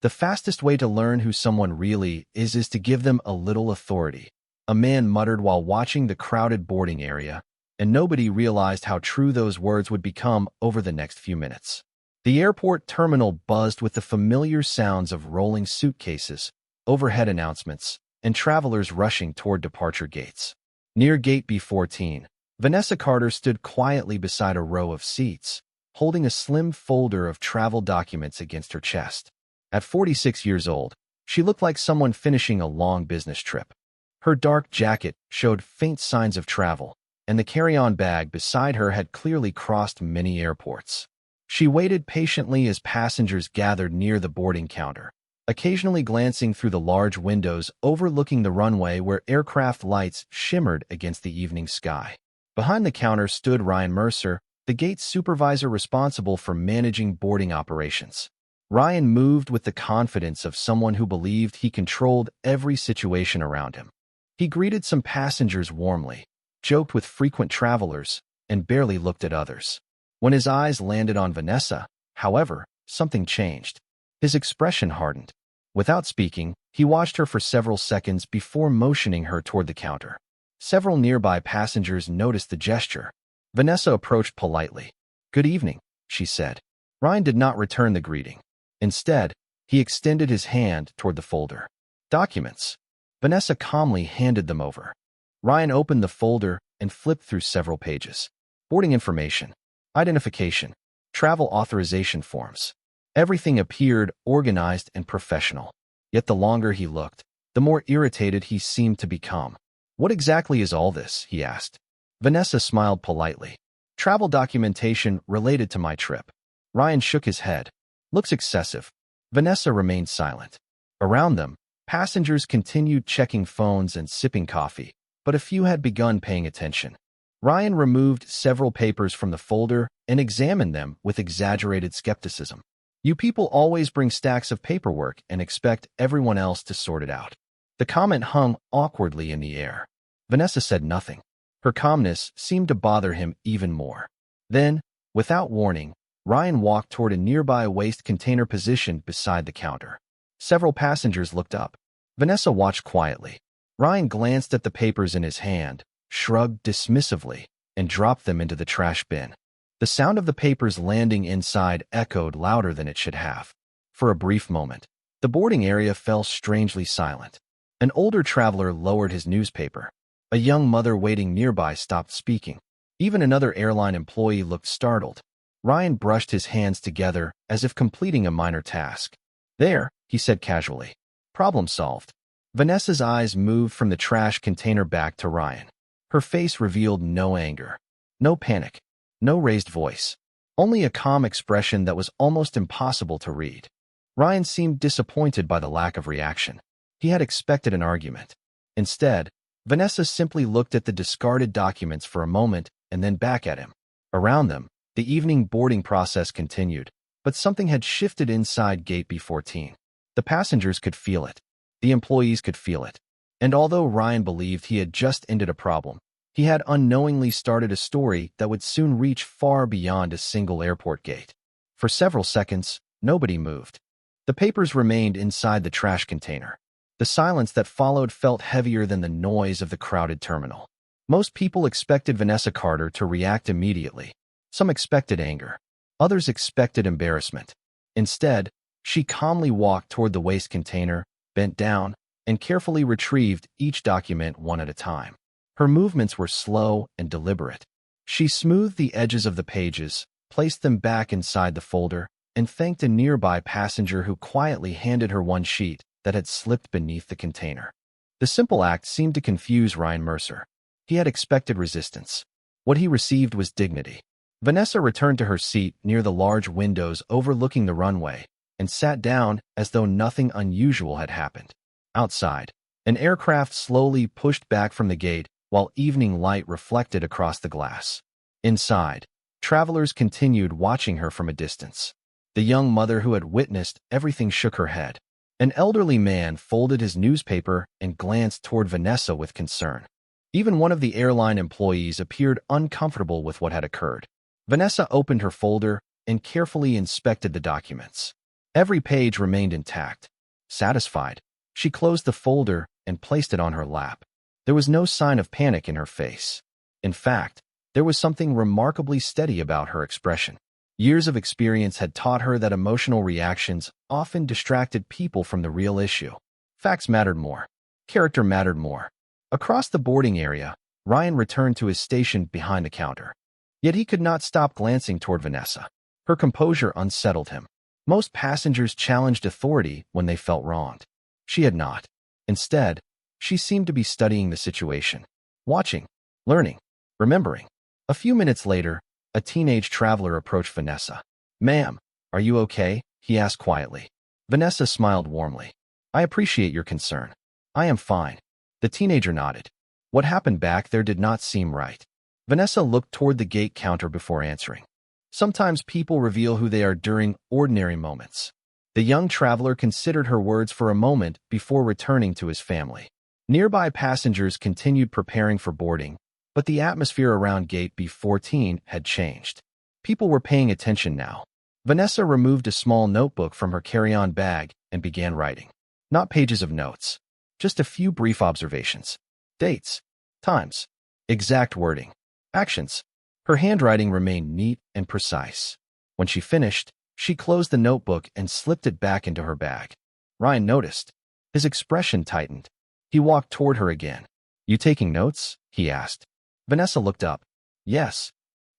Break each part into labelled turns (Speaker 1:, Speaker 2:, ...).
Speaker 1: The fastest way to learn who someone really is to give them a little authority, a man muttered while watching the crowded boarding area, and nobody realized how true those words would become over the next few minutes. The airport terminal buzzed with the familiar sounds of rolling suitcases, overhead announcements, and travelers rushing toward departure gates. Near Gate B14, Vanessa Carter stood quietly beside a row of seats, holding a slim folder of travel documents against her chest. At 46 years old, she looked like someone finishing a long business trip. Her dark jacket showed faint signs of travel, and the carry-on bag beside her had clearly crossed many airports. She waited patiently as passengers gathered near the boarding counter, occasionally glancing through the large windows overlooking the runway where aircraft lights shimmered against the evening sky. Behind the counter stood Ryan Mercer, the gate supervisor responsible for managing boarding operations. Ryan moved with the confidence of someone who believed he controlled every situation around him. He greeted some passengers warmly, joked with frequent travelers, and barely looked at others. When his eyes landed on Vanessa, however, something changed. His expression hardened. Without speaking, he watched her for several seconds before motioning her toward the counter. Several nearby passengers noticed the gesture. Vanessa approached politely. "Good evening," she said. Ryan did not return the greeting. Instead, he extended his hand toward the folder. "Documents." Vanessa calmly handed them over. Ryan opened the folder and flipped through several pages. Boarding information, identification, travel authorization forms. Everything appeared organized and professional. Yet the longer he looked, the more irritated he seemed to become. "What exactly is all this?" he asked. Vanessa smiled politely. "Travel documentation related to my trip." Ryan shook his head. "Looks excessive." Vanessa remained silent. Around them, passengers continued checking phones and sipping coffee, but a few had begun paying attention. Ryan removed several papers from the folder and examined them with exaggerated skepticism. "You people always bring stacks of paperwork and expect everyone else to sort it out." The comment hung awkwardly in the air. Vanessa said nothing. Her calmness seemed to bother him even more. Then, without warning, Ryan walked toward a nearby waste container positioned beside the counter. Several passengers looked up. Vanessa watched quietly. Ryan glanced at the papers in his hand, shrugged dismissively, and dropped them into the trash bin. The sound of the papers landing inside echoed louder than it should have. For a brief moment, the boarding area fell strangely silent. An older traveler lowered his newspaper. A young mother waiting nearby stopped speaking. Even another airline employee looked startled. Ryan brushed his hands together as if completing a minor task. "There," he said casually. "Problem solved." Vanessa's eyes moved from the trash container back to Ryan. Her face revealed no anger, no panic, no raised voice, only a calm expression that was almost impossible to read. Ryan seemed disappointed by the lack of reaction. He had expected an argument. Instead, Vanessa simply looked at the discarded documents for a moment and then back at him. Around them, the evening boarding process continued, but something had shifted inside Gate B14. The passengers could feel it. The employees could feel it. And although Ryan believed he had just ended a problem, he had unknowingly started a story that would soon reach far beyond a single airport gate. For several seconds, nobody moved. The papers remained inside the trash container. The silence that followed felt heavier than the noise of the crowded terminal. Most people expected Vanessa Carter to react immediately. Some expected anger. Others expected embarrassment. Instead, she calmly walked toward the waste container, bent down, and carefully retrieved each document one at a time. Her movements were slow and deliberate. She smoothed the edges of the pages, placed them back inside the folder, and thanked a nearby passenger who quietly handed her one sheet that had slipped beneath the container. The simple act seemed to confuse Ryan Mercer. He had expected resistance. What he received was dignity. Vanessa returned to her seat near the large windows overlooking the runway and sat down as though nothing unusual had happened. Outside, an aircraft slowly pushed back from the gate while evening light reflected across the glass. Inside, travelers continued watching her from a distance. The young mother who had witnessed everything shook her head. An elderly man folded his newspaper and glanced toward Vanessa with concern. Even one of the airline employees appeared uncomfortable with what had occurred. Vanessa opened her folder and carefully inspected the documents. Every page remained intact. Satisfied, she closed the folder and placed it on her lap. There was no sign of panic in her face. In fact, there was something remarkably steady about her expression. Years of experience had taught her that emotional reactions often distracted people from the real issue. Facts mattered more. Character mattered more. Across the boarding area, Ryan returned to his station behind the counter. Yet he could not stop glancing toward Vanessa. Her composure unsettled him. Most passengers challenged authority when they felt wronged. She had not. Instead, she seemed to be studying the situation, watching, learning, remembering. A few minutes later, a teenage traveler approached Vanessa. "Ma'am, are you okay?" he asked quietly. Vanessa smiled warmly. "I appreciate your concern. I am fine." The teenager nodded. What happened back there did not seem right. Vanessa looked toward the gate counter before answering. Sometimes people reveal who they are during ordinary moments. The young traveler considered her words for a moment before returning to his family. Nearby passengers continued preparing for boarding, but the atmosphere around Gate B14 had changed. People were paying attention now. Vanessa removed a small notebook from her carry-on bag and began writing. Not pages of notes, just a few brief observations. Dates, times, exact wording, actions. Her handwriting remained neat and precise. When she finished, she closed the notebook and slipped it back into her bag. Ryan noticed. His expression tightened. He walked toward her again. "You taking notes?" he asked. Vanessa looked up. "Yes."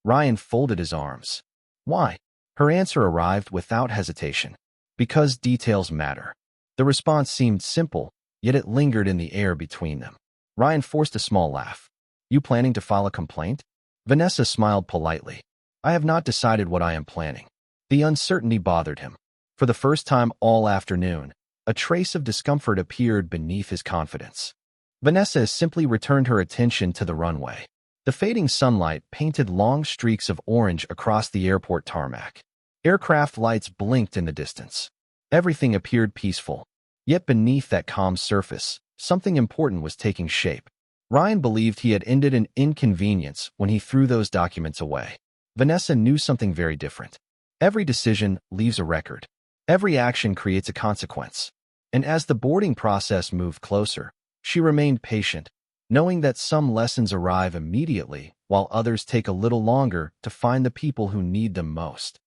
Speaker 1: Ryan folded his arms. "Why?" Her answer arrived without hesitation. "Because details matter." The response seemed simple, yet it lingered in the air between them. Ryan forced a small laugh. "You planning to file a complaint?" Vanessa smiled politely. "I have not decided what I am planning." The uncertainty bothered him. For the first time all afternoon, a trace of discomfort appeared beneath his confidence. Vanessa simply returned her attention to the runway. The fading sunlight painted long streaks of orange across the airport tarmac. Aircraft lights blinked in the distance. Everything appeared peaceful. Yet beneath that calm surface, something important was taking shape. Ryan believed he had ended an inconvenience when he threw those documents away. Vanessa knew something very different. Every decision leaves a record. Every action creates a consequence. And as the boarding process moved closer, she remained patient, knowing that some lessons arrive immediately while others take a little longer to find the people who need them most.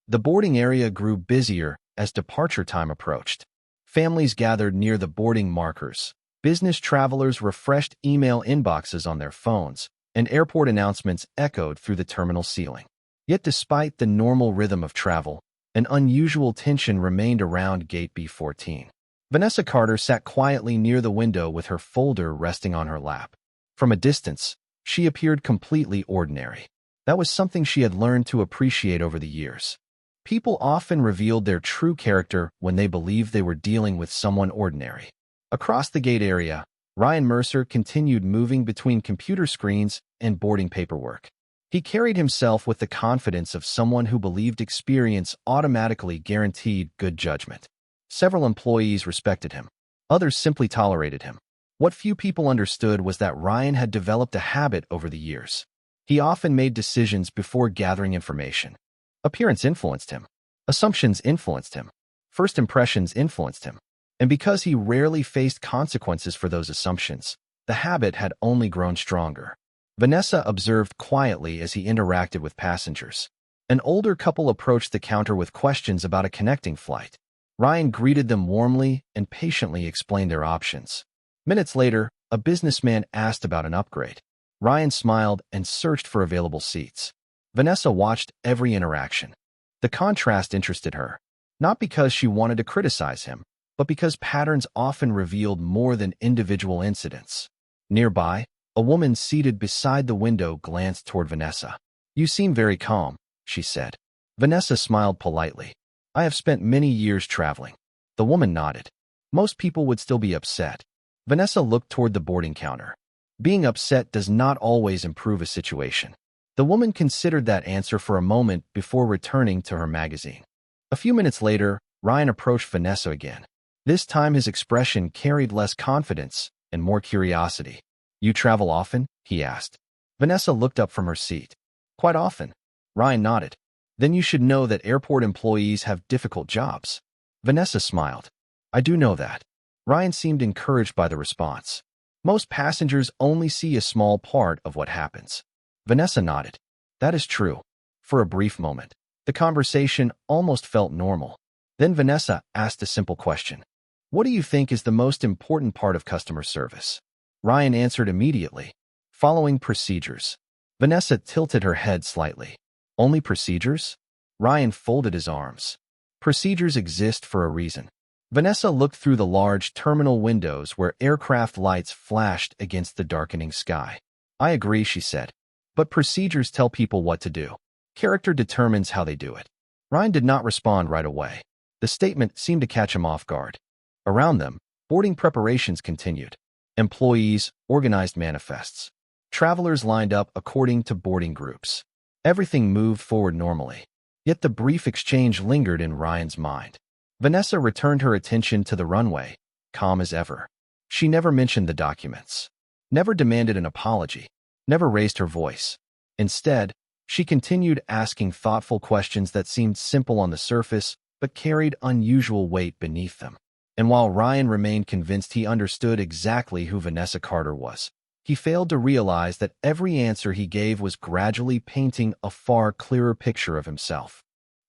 Speaker 1: The boarding area grew busier as departure time approached. Families gathered near the boarding markers. Business travelers refreshed email inboxes on their phones, and airport announcements echoed through the terminal ceiling. Yet despite the normal rhythm of travel, an unusual tension remained around Gate B14. Vanessa Carter sat quietly near the window with her folder resting on her lap. From a distance, she appeared completely ordinary. That was something she had learned to appreciate over the years. People often revealed their true character when they believed they were dealing with someone ordinary. Across the gate area, Ryan Mercer continued moving between computer screens and boarding paperwork. He carried himself with the confidence of someone who believed experience automatically guaranteed good judgment. Several employees respected him. Others simply tolerated him. What few people understood was that Ryan had developed a habit over the years. He often made decisions before gathering information. Appearance influenced him. Assumptions influenced him. First impressions influenced him. And because he rarely faced consequences for those assumptions, the habit had only grown stronger. Vanessa observed quietly as he interacted with passengers. An older couple approached the counter with questions about a connecting flight. Ryan greeted them warmly and patiently explained their options. Minutes later, a businessman asked about an upgrade. Ryan smiled and searched for available seats. Vanessa watched every interaction. The contrast interested her, not because she wanted to criticize him, but because patterns often revealed more than individual incidents. Nearby, a woman seated beside the window glanced toward Vanessa. "You seem very calm," she said. Vanessa smiled politely. "I have spent many years traveling." The woman nodded. "Most people would still be upset." Vanessa looked toward the boarding counter. Being upset does not always improve a situation. The woman considered that answer for a moment before returning to her magazine. A few minutes later, Ryan approached Vanessa again. This time his expression carried less confidence and more curiosity. "You travel often?" he asked. Vanessa looked up from her seat. "Quite often." Ryan nodded. "Then you should know that airport employees have difficult jobs. Vanessa smiled. I do know that. Ryan seemed encouraged by the response. Most passengers only see a small part of what happens. Vanessa nodded. That is true. For a brief moment, the conversation almost felt normal. Then Vanessa asked a simple question. What do you think is the most important part of customer service? Ryan answered immediately. Following procedures. Vanessa tilted her head slightly. Only procedures? Ryan folded his arms. Procedures exist for a reason. Vanessa looked through the large terminal windows where aircraft lights flashed against the darkening sky. I agree, she said. But procedures tell people what to do. Character determines how they do it. Ryan did not respond right away. The statement seemed to catch him off guard. Around them, boarding preparations continued. Employees organized manifests. Travelers lined up according to boarding groups. Everything moved forward normally. Yet the brief exchange lingered in Ryan's mind. Vanessa returned her attention to the runway, calm as ever. She never mentioned the documents, never demanded an apology, never raised her voice. Instead, she continued asking thoughtful questions that seemed simple on the surface but carried unusual weight beneath them. And while Ryan remained convinced he understood exactly who Vanessa Carter was, he failed to realize that every answer he gave was gradually painting a far clearer picture of himself.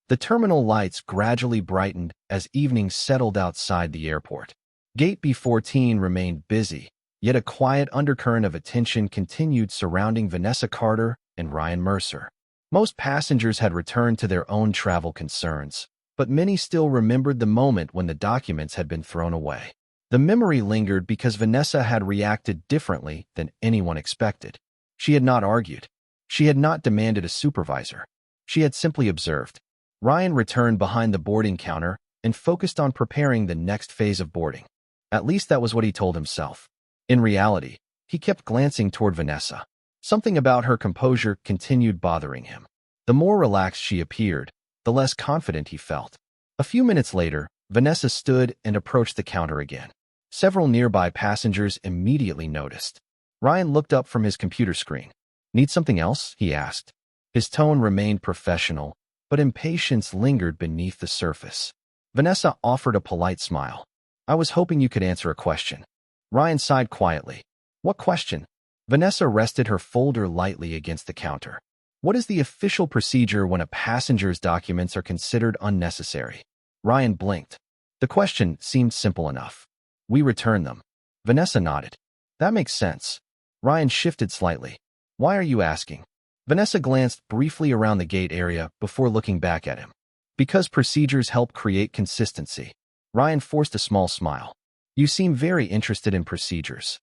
Speaker 1: The terminal lights gradually brightened as evening settled outside the airport. Gate B14 remained busy, yet a quiet undercurrent of attention continued surrounding Vanessa Carter and Ryan Mercer. Most passengers had returned to their own travel concerns, but many still remembered the moment when the documents had been thrown away. The memory lingered because Vanessa had reacted differently than anyone expected. She had not argued. She had not demanded a supervisor. She had simply observed. Ryan returned behind the boarding counter and focused on preparing the next phase of boarding. At least that was what he told himself. In reality, he kept glancing toward Vanessa. Something about her composure continued bothering him. The more relaxed she appeared, the less confident he felt. A few minutes later, Vanessa stood and approached the counter again. Several nearby passengers immediately noticed. Ryan looked up from his computer screen. Need something else? He asked. His tone remained professional, but impatience lingered beneath the surface. Vanessa offered a polite smile. I was hoping you could answer a question. Ryan sighed quietly. What question? Vanessa rested her folder lightly against the counter. What is the official procedure when a passenger's documents are considered unnecessary? Ryan blinked. The question seemed simple enough. We return them. Vanessa nodded. That makes sense. Ryan shifted slightly. Why are you asking? Vanessa glanced briefly around the gate area before looking back at him. Because procedures help create consistency. Ryan forced a small smile. You seem very interested in procedures.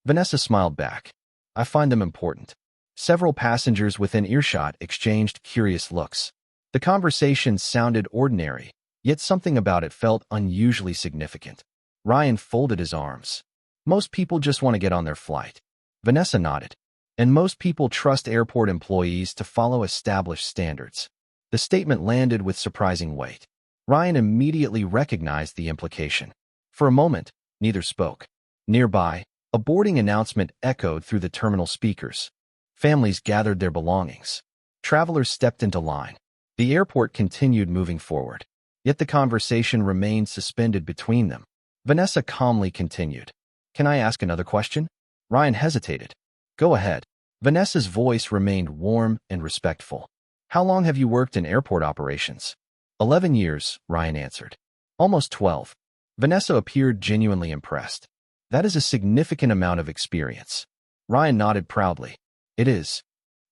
Speaker 1: Vanessa smiled back. I find them important. Several passengers within earshot exchanged curious looks. The conversation sounded ordinary, yet something about it felt unusually significant. Ryan folded his arms. Most people just want to get on their flight. Vanessa nodded. And most people trust airport employees to follow established standards. The statement landed with surprising weight. Ryan immediately recognized the implication. For a moment, neither spoke. Nearby, a boarding announcement echoed through the terminal speakers. Families gathered their belongings. Travelers stepped into line. The airport continued moving forward. Yet the conversation remained suspended between them. Vanessa calmly continued. Can I ask another question? Ryan hesitated. Go ahead. Vanessa's voice remained warm and respectful. How long have you worked in airport operations? 11 years, Ryan answered. Almost 12. Vanessa appeared genuinely impressed. That is a significant amount of experience. Ryan nodded proudly. It is.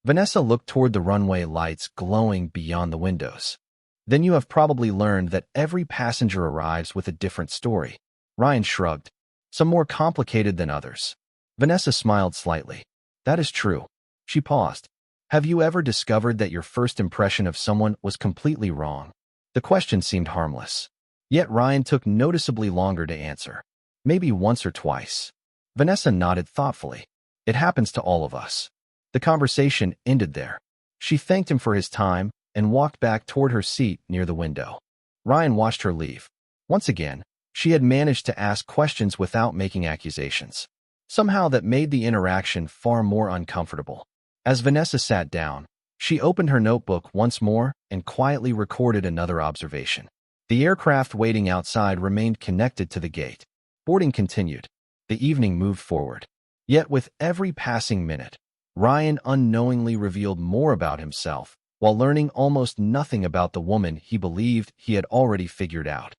Speaker 1: Vanessa looked toward the runway lights glowing beyond the windows. Then you have probably learned that every passenger arrives with a different story. Ryan shrugged. Some more complicated than others. Vanessa smiled slightly. That is true. She paused. Have you ever discovered that your first impression of someone was completely wrong? The question seemed harmless. Yet Ryan took noticeably longer to answer. Maybe once or twice. Vanessa nodded thoughtfully. It happens to all of us. The conversation ended there. She thanked him for his time and walked back toward her seat near the window. Ryan watched her leave. Once again, she had managed to ask questions without making accusations. Somehow that made the interaction far more uncomfortable. As Vanessa sat down, she opened her notebook once more and quietly recorded another observation. The aircraft waiting outside remained connected to the gate. Boarding continued. The evening moved forward. Yet with every passing minute, Ryan unknowingly revealed more about himself, while learning almost nothing about the woman he believed he had already figured out.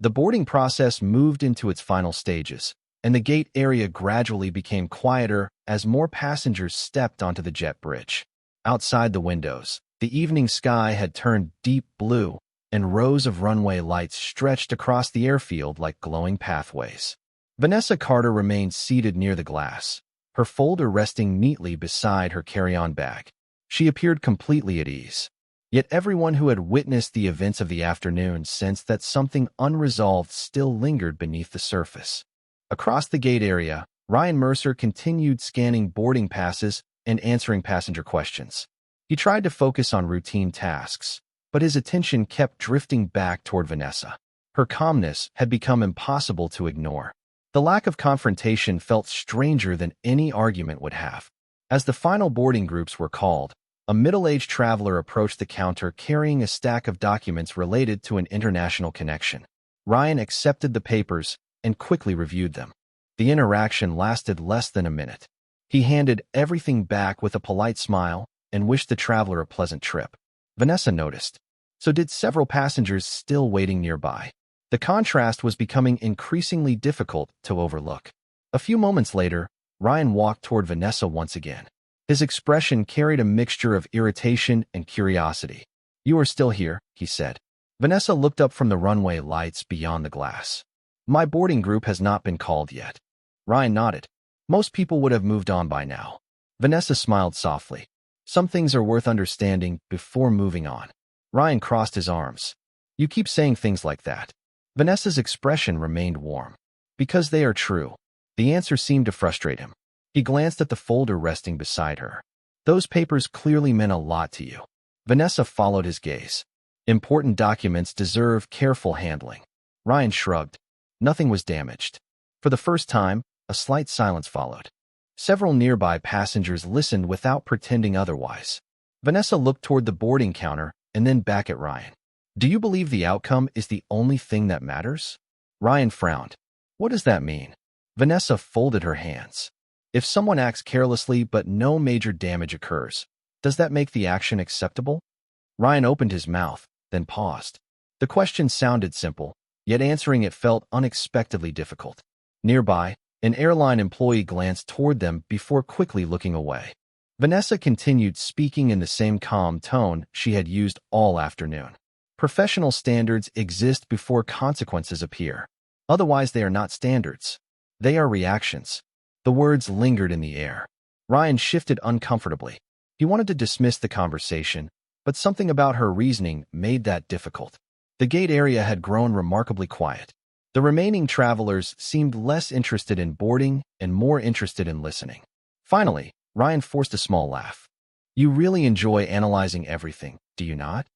Speaker 1: The boarding process moved into its final stages, and the gate area gradually became quieter as more passengers stepped onto the jet bridge. Outside the windows, the evening sky had turned deep blue, and rows of runway lights stretched across the airfield like glowing pathways. Vanessa Carter remained seated near the glass, her folder resting neatly beside her carry-on bag. She appeared completely at ease. Yet everyone who had witnessed the events of the afternoon sensed that something unresolved still lingered beneath the surface. Across the gate area, Ryan Mercer continued scanning boarding passes and answering passenger questions. He tried to focus on routine tasks, but his attention kept drifting back toward Vanessa. Her calmness had become impossible to ignore. The lack of confrontation felt stranger than any argument would have. As the final boarding groups were called, a middle-aged traveler approached the counter carrying a stack of documents related to an international connection. Ryan accepted the papers and quickly reviewed them. The interaction lasted less than a minute. He handed everything back with a polite smile and wished the traveler a pleasant trip. Vanessa noticed. So did several passengers still waiting nearby. The contrast was becoming increasingly difficult to overlook. A few moments later, Ryan walked toward Vanessa once again. His expression carried a mixture of irritation and curiosity. "You are still here," he said. Vanessa looked up from the runway lights beyond the glass. "My boarding group has not been called yet." Ryan nodded. "Most people would have moved on by now." Vanessa smiled softly. "Some things are worth understanding before moving on." Ryan crossed his arms. "You keep saying things like that." Vanessa's expression remained warm. "Because they are true." The answer seemed to frustrate him. He glanced at the folder resting beside her. "Those papers clearly meant a lot to you." Vanessa followed his gaze. "Important documents deserve careful handling." Ryan shrugged. Nothing was damaged. For the first time, a slight silence followed. Several nearby passengers listened without pretending otherwise. Vanessa looked toward the boarding counter and then back at Ryan. "Do you believe the outcome is the only thing that matters?" Ryan frowned. "What does that mean?" Vanessa folded her hands. "If someone acts carelessly but no major damage occurs, does that make the action acceptable?" Ryan opened his mouth, then paused. The question sounded simple, yet answering it felt unexpectedly difficult. Nearby, an airline employee glanced toward them before quickly looking away. Vanessa continued speaking in the same calm tone she had used all afternoon. "Professional standards exist before consequences appear. Otherwise, they are not standards. They are reactions." The words lingered in the air. Ryan shifted uncomfortably. He wanted to dismiss the conversation, but something about her reasoning made that difficult. The gate area had grown remarkably quiet. The remaining travelers seemed less interested in boarding and more interested in listening. Finally, Ryan forced a small laugh. "You really enjoy analyzing everything, do you not?"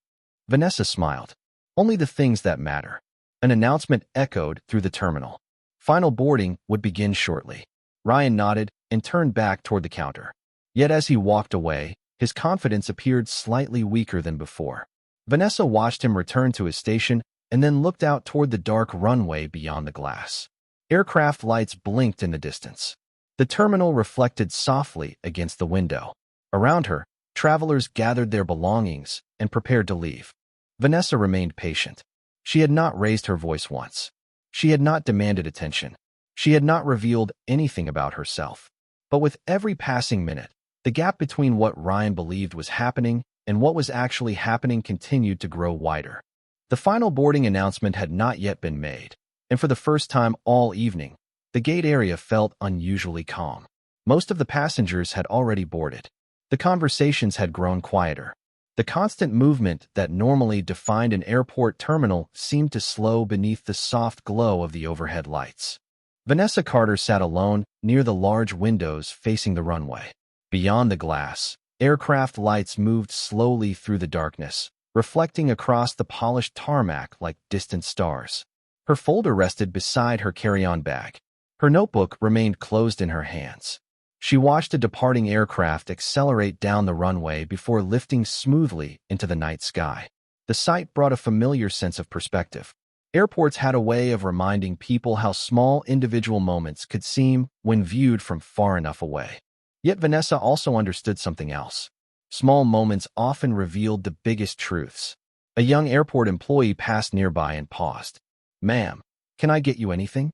Speaker 1: Vanessa smiled. "Only the things that matter." An announcement echoed through the terminal. Final boarding would begin shortly. Ryan nodded and turned back toward the counter. Yet as he walked away, his confidence appeared slightly weaker than before. Vanessa watched him return to his station and then looked out toward the dark runway beyond the glass. Aircraft lights blinked in the distance. The terminal reflected softly against the window. Around her, travelers gathered their belongings and prepared to leave. Vanessa remained patient. She had not raised her voice once. She had not demanded attention. She had not revealed anything about herself. But with every passing minute, the gap between what Ryan believed was happening and what was actually happening continued to grow wider. The final boarding announcement had not yet been made, and for the first time all evening, the gate area felt unusually calm. Most of the passengers had already boarded. The conversations had grown quieter. The constant movement that normally defined an airport terminal seemed to slow beneath the soft glow of the overhead lights. Vanessa Carter sat alone near the large windows facing the runway. Beyond the glass, aircraft lights moved slowly through the darkness, reflecting across the polished tarmac like distant stars. Her folder rested beside her carry-on bag. Her notebook remained closed in her hands. She watched a departing aircraft accelerate down the runway before lifting smoothly into the night sky. The sight brought a familiar sense of perspective. Airports had a way of reminding people how small individual moments could seem when viewed from far enough away. Yet Vanessa also understood something else. Small moments often revealed the biggest truths. A young airport employee passed nearby and paused. "Ma'am, can I get you anything?"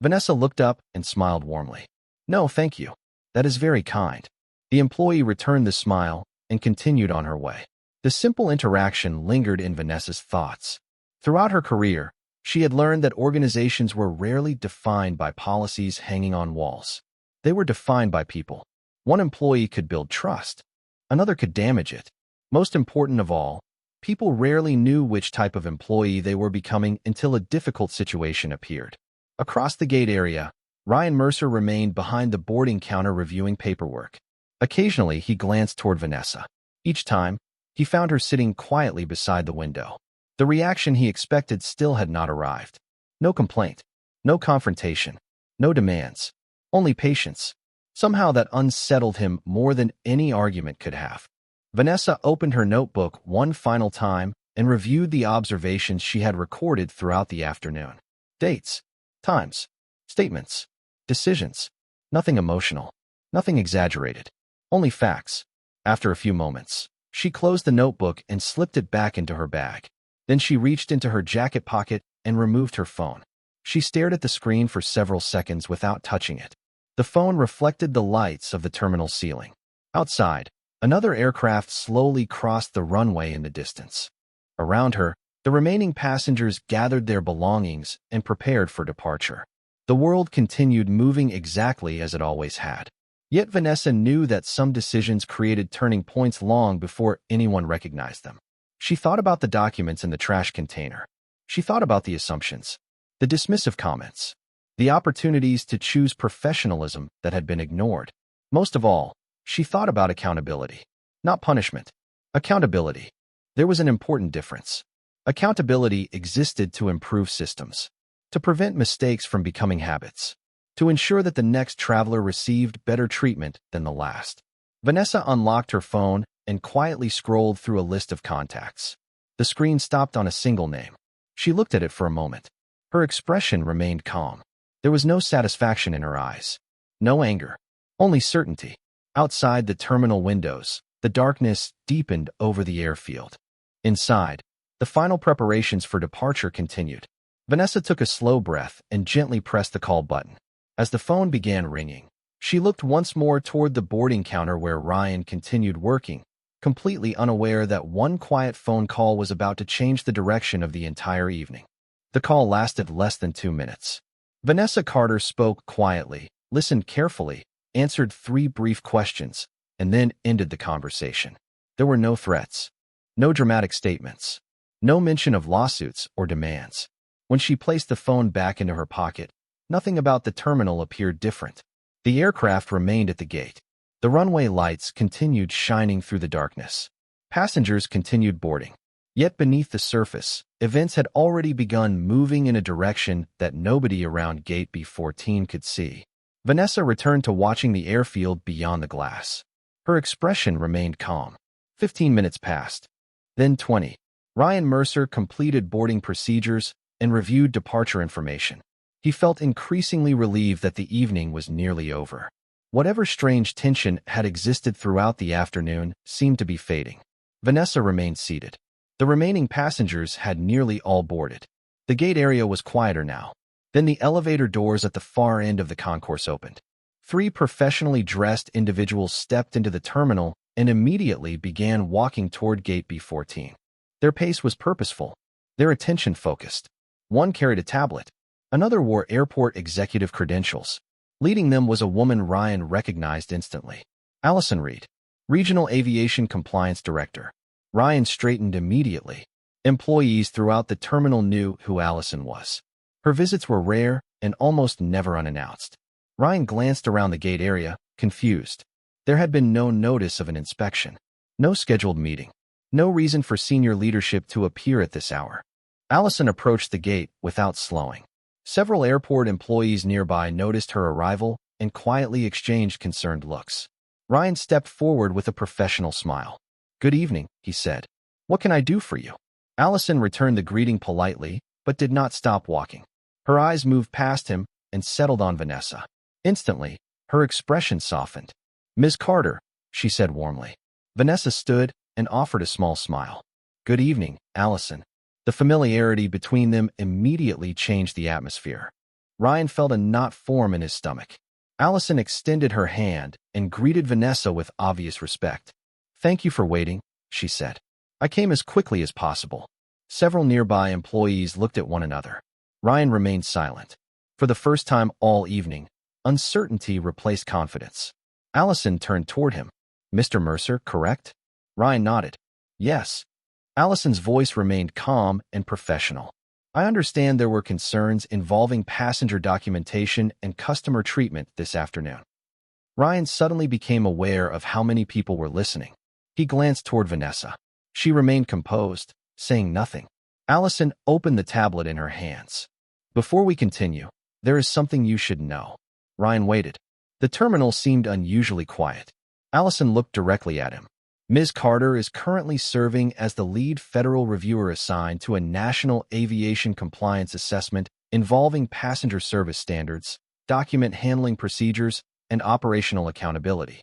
Speaker 1: Vanessa looked up and smiled warmly. "No, thank you. That is very kind." The employee returned the smile and continued on her way. The simple interaction lingered in Vanessa's thoughts. Throughout her career, she had learned that organizations were rarely defined by policies hanging on walls. They were defined by people. One employee could build trust. Another could damage it. Most important of all, people rarely knew which type of employee they were becoming until a difficult situation appeared. Across the gate area, Ryan Mercer remained behind the boarding counter reviewing paperwork. Occasionally, he glanced toward Vanessa. Each time, he found her sitting quietly beside the window. The reaction he expected still had not arrived. No complaint, no confrontation, no demands, only patience. Somehow that unsettled him more than any argument could have. Vanessa opened her notebook one final time and reviewed the observations she had recorded throughout the afternoon. Dates, times, statements, decisions. Nothing emotional, nothing exaggerated, only facts. After a few moments, she closed the notebook and slipped it back into her bag. Then she reached into her jacket pocket and removed her phone. She stared at the screen for several seconds without touching it. The phone reflected the lights of the terminal ceiling. Outside, another aircraft slowly crossed the runway in the distance. Around her, the remaining passengers gathered their belongings and prepared for departure. The world continued moving exactly as it always had. Yet Vanessa knew that some decisions created turning points long before anyone recognized them. She thought about the documents in the trash container. She thought about the assumptions, the dismissive comments, the opportunities to choose professionalism that had been ignored. Most of all, she thought about accountability, not punishment. Accountability. There was an important difference. Accountability existed to improve systems, to prevent mistakes from becoming habits, to ensure that the next traveler received better treatment than the last. Vanessa unlocked her phone and quietly scrolled through a list of contacts. The screen stopped on a single name. She looked at it for a moment. Her expression remained calm. There was no satisfaction in her eyes, no anger, only certainty. Outside the terminal windows, the darkness deepened over the airfield. Inside, the final preparations for departure continued. Vanessa took a slow breath and gently pressed the call button. As the phone began ringing, she looked once more toward the boarding counter where Ryan continued working, completely unaware that one quiet phone call was about to change the direction of the entire evening. The call lasted less than 2 minutes. Vanessa Carter spoke quietly, listened carefully, answered 3 brief questions, and then ended the conversation. There were no threats, no dramatic statements, no mention of lawsuits or demands. When she placed the phone back into her pocket, nothing about the terminal appeared different. The aircraft remained at the gate. The runway lights continued shining through the darkness. Passengers continued boarding. Yet beneath the surface, events had already begun moving in a direction that nobody around Gate B14 could see. Vanessa returned to watching the airfield beyond the glass. Her expression remained calm. 15 minutes passed. Then 20. Ryan Mercer completed boarding procedures and reviewed departure information. He felt increasingly relieved that the evening was nearly over. Whatever strange tension had existed throughout the afternoon seemed to be fading. Vanessa remained seated. The remaining passengers had nearly all boarded. The gate area was quieter now. Then the elevator doors at the far end of the concourse opened. 3 professionally dressed individuals stepped into the terminal and immediately began walking toward Gate B14. Their pace was purposeful, their attention focused. One carried a tablet. Another wore airport executive credentials. Leading them was a woman Ryan recognized instantly. Allison Reed, Regional Aviation Compliance Director. Ryan straightened immediately. Employees throughout the terminal knew who Allison was. Her visits were rare and almost never unannounced. Ryan glanced around the gate area, confused. There had been no notice of an inspection, no scheduled meeting, no reason for senior leadership to appear at this hour. Allison approached the gate without slowing. Several airport employees nearby noticed her arrival and quietly exchanged concerned looks. Ryan stepped forward with a professional smile. "Good evening," he said. "What can I do for you?" Allison returned the greeting politely, but did not stop walking. Her eyes moved past him and settled on Vanessa. Instantly, her expression softened. "Ms. Carter," she said warmly. Vanessa stood and offered a small smile. "Good evening, Allison." The familiarity between them immediately changed the atmosphere. Ryan felt a knot form in his stomach. Allison extended her hand and greeted Vanessa with obvious respect. "Thank you for waiting," she said. "I came as quickly as possible." Several nearby employees looked at one another. Ryan remained silent. For the first time all evening, uncertainty replaced confidence. Allison turned toward him. "Mr. Mercer, correct?" Ryan nodded. "Yes." Allison's voice remained calm and professional. "I understand there were concerns involving passenger documentation and customer treatment this afternoon." Ryan suddenly became aware of how many people were listening. He glanced toward Vanessa. She remained composed, saying nothing. Allison opened the tablet in her hands. "Before we continue, there is something you should know." Ryan waited. The terminal seemed unusually quiet. Allison looked directly at him. "Ms. Carter is currently serving as the lead federal reviewer assigned to a national aviation compliance assessment involving passenger service standards, document handling procedures, and operational accountability."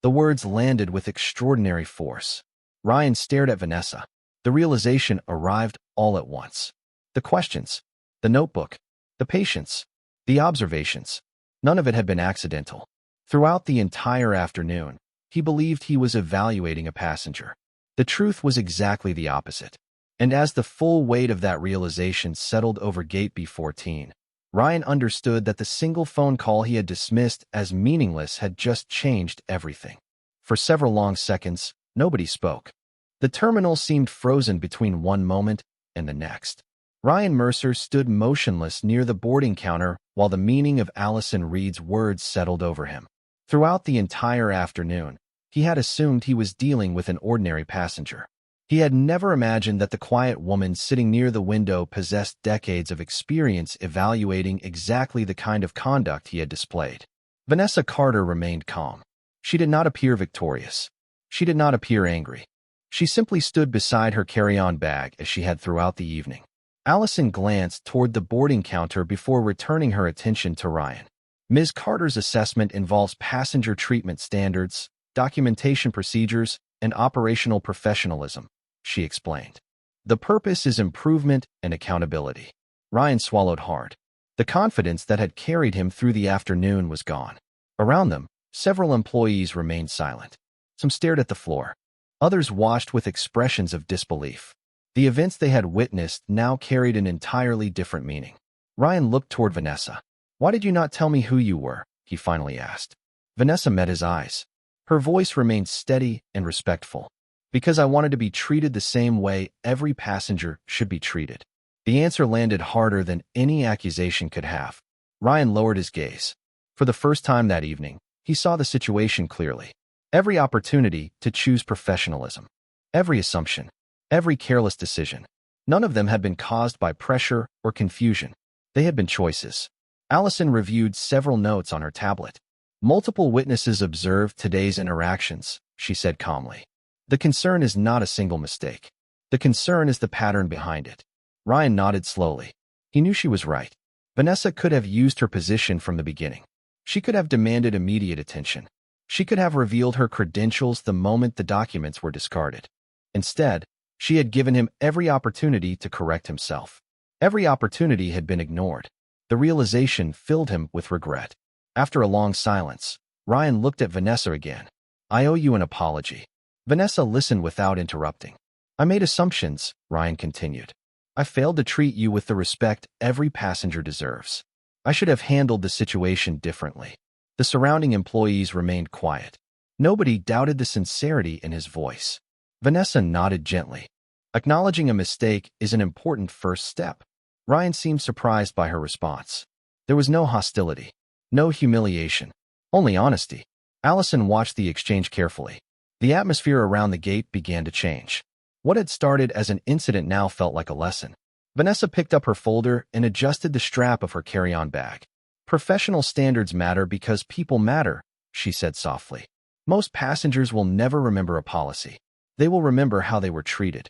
Speaker 1: The words landed with extraordinary force. Ryan stared at Vanessa. The realization arrived all at once. The questions, the notebook, the patience, the observations, none of it had been accidental. Throughout the entire afternoon, he believed he was evaluating a passenger. The truth was exactly the opposite. And as the full weight of that realization settled over Gate B14, Ryan understood that the single phone call he had dismissed as meaningless had just changed everything. For several long seconds, nobody spoke. The terminal seemed frozen between one moment and the next. Ryan Mercer stood motionless near the boarding counter while the meaning of Allison Reed's words settled over him. Throughout the entire afternoon, he had assumed he was dealing with an ordinary passenger. He had never imagined that the quiet woman sitting near the window possessed decades of experience evaluating exactly the kind of conduct he had displayed. Vanessa Carter remained calm. She did not appear victorious. She did not appear angry. She simply stood beside her carry-on bag as she had throughout the evening. Allison glanced toward the boarding counter before returning her attention to Ryan. "Ms. Carter's assessment involves passenger treatment standards, documentation procedures, and operational professionalism," she explained. "The purpose is improvement and accountability." Ryan swallowed hard. The confidence that had carried him through the afternoon was gone. Around them, several employees remained silent. Some stared at the floor. Others watched with expressions of disbelief. The events they had witnessed now carried an entirely different meaning. Ryan looked toward Vanessa. "Why did you not tell me who you were?" he finally asked. Vanessa met his eyes. Her voice remained steady and respectful. "Because I wanted to be treated the same way every passenger should be treated." The answer landed harder than any accusation could have. Ryan lowered his gaze. For the first time that evening, he saw the situation clearly. Every opportunity to choose professionalism. Every assumption. Every careless decision. None of them had been caused by pressure or confusion. They had been choices. Allison reviewed several notes on her tablet. "Multiple witnesses observed today's interactions," she said calmly. "The concern is not a single mistake. The concern is the pattern behind it." Ryan nodded slowly. He knew she was right. Vanessa could have used her position from the beginning. She could have demanded immediate attention. She could have revealed her credentials the moment the documents were discarded. Instead, she had given him every opportunity to correct himself. Every opportunity had been ignored. The realization filled him with regret. After a long silence, Ryan looked at Vanessa again. "I owe you an apology." Vanessa listened without interrupting. "I made assumptions," Ryan continued. "I failed to treat you with the respect every passenger deserves. I should have handled the situation differently." The surrounding employees remained quiet. Nobody doubted the sincerity in his voice. Vanessa nodded gently. Acknowledging a mistake is an important first step. Ryan seemed surprised by her response. There was no hostility, no humiliation, only honesty. Allison watched the exchange carefully. The atmosphere around the gate began to change. What had started as an incident now felt like a lesson. Vanessa picked up her folder and adjusted the strap of her carry-on bag. "Professional standards matter because people matter," she said softly. "Most passengers will never remember a policy. They will remember how they were treated."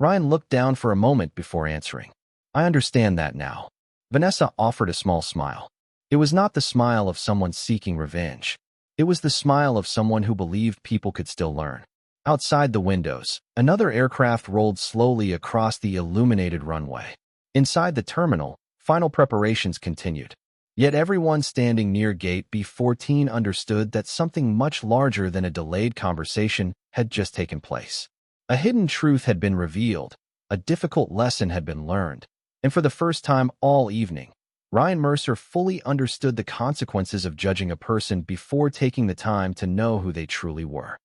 Speaker 1: Ryan looked down for a moment before answering. I understand that now. Vanessa offered a small smile. It was not the smile of someone seeking revenge. It was the smile of someone who believed people could still learn. Outside the windows, another aircraft rolled slowly across the illuminated runway. Inside the terminal, final preparations continued. Yet everyone standing near Gate B-14 understood that something much larger than a delayed conversation had just taken place. A hidden truth had been revealed, a difficult lesson had been learned, and for the first time all evening, Ryan Mercer fully understood the consequences of judging a person before taking the time to know who they truly were.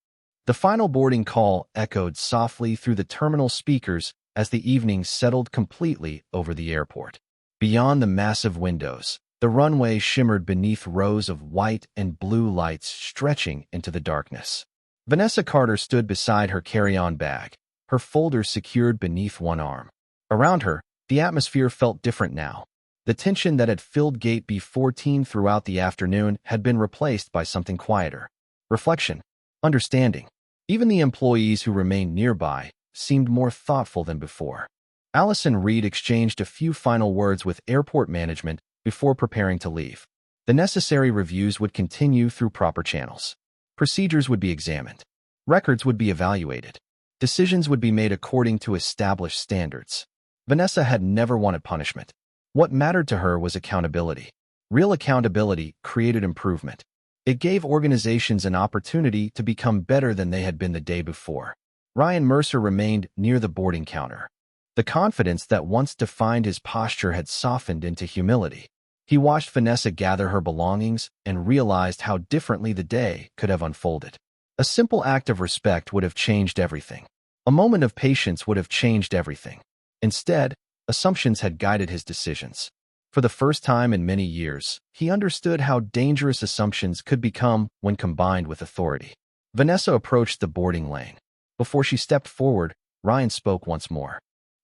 Speaker 1: The final boarding call echoed softly through the terminal speakers as the evening settled completely over the airport. Beyond the massive windows, the runway shimmered beneath rows of white and blue lights stretching into the darkness. Vanessa Carter stood beside her carry-on bag, her folder secured beneath one arm. Around her, the atmosphere felt different now. The tension that had filled Gate B-14 throughout the afternoon had been replaced by something quieter. Reflection, understanding. Even the employees who remained nearby seemed more thoughtful than before. Allison Reed exchanged a few final words with airport management before preparing to leave. The necessary reviews would continue through proper channels. Procedures would be examined. Records would be evaluated. Decisions would be made according to established standards. Vanessa had never wanted punishment. What mattered to her was accountability. Real accountability created improvement. It gave organizations an opportunity to become better than they had been the day before. Ryan Mercer remained near the boarding counter. The confidence that once defined his posture had softened into humility. He watched Vanessa gather her belongings and realized how differently the day could have unfolded. A simple act of respect would have changed everything. A moment of patience would have changed everything. Instead, assumptions had guided his decisions. For the first time in many years, he understood how dangerous assumptions could become when combined with authority. Vanessa approached the boarding lane. Before she stepped forward, Ryan spoke once more.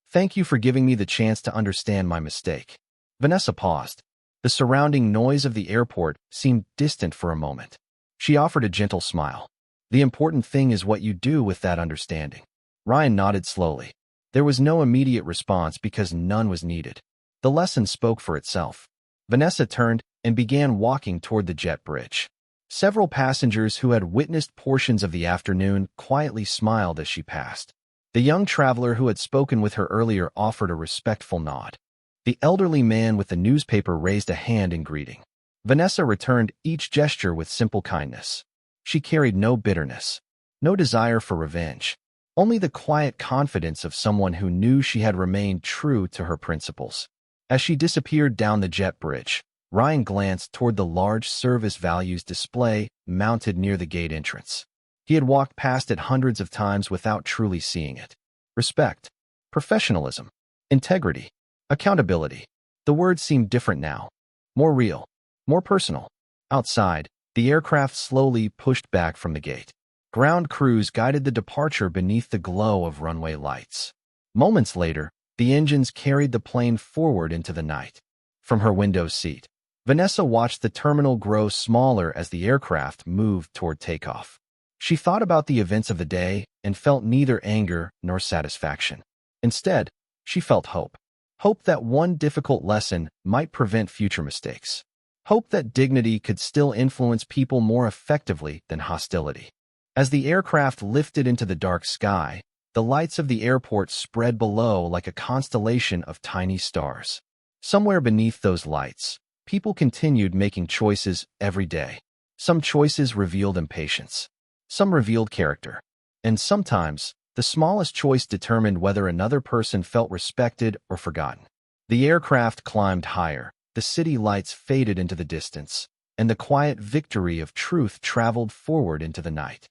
Speaker 1: Thank you for giving me the chance to understand my mistake. Vanessa paused. The surrounding noise of the airport seemed distant for a moment. She offered a gentle smile. The important thing is what you do with that understanding. Ryan nodded slowly. There was no immediate response because none was needed. The lesson spoke for itself. Vanessa turned and began walking toward the jet bridge. Several passengers who had witnessed portions of the afternoon quietly smiled as she passed. The young traveler who had spoken with her earlier offered a respectful nod. The elderly man with the newspaper raised a hand in greeting. Vanessa returned each gesture with simple kindness. She carried no bitterness, no desire for revenge, only the quiet confidence of someone who knew she had remained true to her principles. As she disappeared down the jet bridge, Ryan glanced toward the large service values display mounted near the gate entrance. He had walked past it hundreds of times without truly seeing it. Respect, professionalism, integrity, accountability. The words seemed different now. More real, more personal. Outside, the aircraft slowly pushed back from the gate. Ground crews guided the departure beneath the glow of runway lights. Moments later, the engines carried the plane forward into the night. From her window seat, Vanessa watched the terminal grow smaller as the aircraft moved toward takeoff. She thought about the events of the day and felt neither anger nor satisfaction. Instead, she felt hope. Hope that one difficult lesson might prevent future mistakes. Hope that dignity could still influence people more effectively than hostility. As the aircraft lifted into the dark sky, the lights of the airport spread below like a constellation of tiny stars. Somewhere beneath those lights, people continued making choices every day. Some choices revealed impatience. Some revealed character. And sometimes, the smallest choice determined whether another person felt respected or forgotten. The aircraft climbed higher, the city lights faded into the distance, and the quiet victory of truth traveled forward into the night.